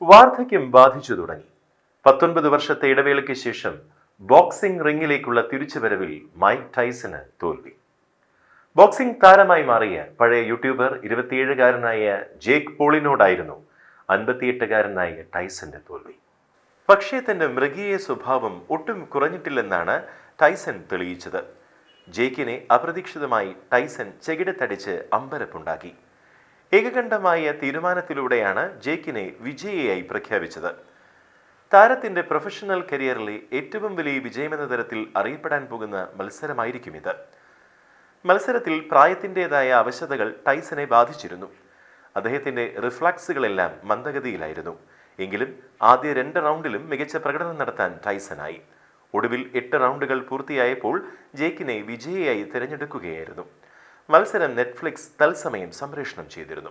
വാർദ്ധക്യം ബാധിച്ചു തുടങ്ങി. 19 വർഷത്തെ ഇടവേളയ്ക്ക് ശേഷം ബോക്സിംഗ് റിംഗിലേക്കുള്ള തിരിച്ചുവരവിൽ മൈക്ക് ടൈസന് തോൽവി. ബോക്സിംഗ് താരമായി മാറിയ പഴയ യൂട്യൂബർ 27-കാരനായ ജേക്ക് പോളിനോടായിരുന്നു 58-കാരനായ ടൈസന്റെ തോൽവി. പക്ഷേ തന്റെ മൃഗീയ സ്വഭാവം ഒട്ടും കുറഞ്ഞിട്ടില്ലെന്നാണ് ടൈസൺ തെളിയിച്ചത്. ജേക്കിനെ അപ്രതീക്ഷിതമായി ടൈസൺ ചെകിടത്തടിച്ച് അമ്പരപ്പുണ്ടാക്കി. ഏകകണ്ഠമായ തീരുമാനത്തിലൂടെയാണ് ജേക്കിനെ വിജയിയായി പ്രഖ്യാപിച്ചത്. താരത്തിന്റെ പ്രൊഫഷണൽ കരിയറിലെ ഏറ്റവും വലിയ വിജയമെന്ന തരത്തിൽ അറിയപ്പെടാൻ പോകുന്ന മത്സരമായിരിക്കും ഇത്. മത്സരത്തിൽ പ്രായത്തിൻ്റെതായ അവശതകൾ ടൈസനെ ബാധിച്ചിരുന്നു. അദ്ദേഹത്തിന്റെ റിഫ്ലക്സുകളെല്ലാം മന്ദഗതിയിലായിരുന്നു. എങ്കിലും ആദ്യ 2 റൗണ്ടിലും മികച്ച പ്രകടനം നടത്താൻ ടൈസനായി. ഒടുവിൽ 8 റൗണ്ടുകൾ പൂർത്തിയായപ്പോൾ ജേക്കിനെ വിജയിയായി തിരഞ്ഞെടുക്കുകയായിരുന്നു. മത്സരം നെറ്റ്ഫ്ലിക്സ് തത്സമയം സംപ്രേഷണം ചെയ്തിരുന്നു.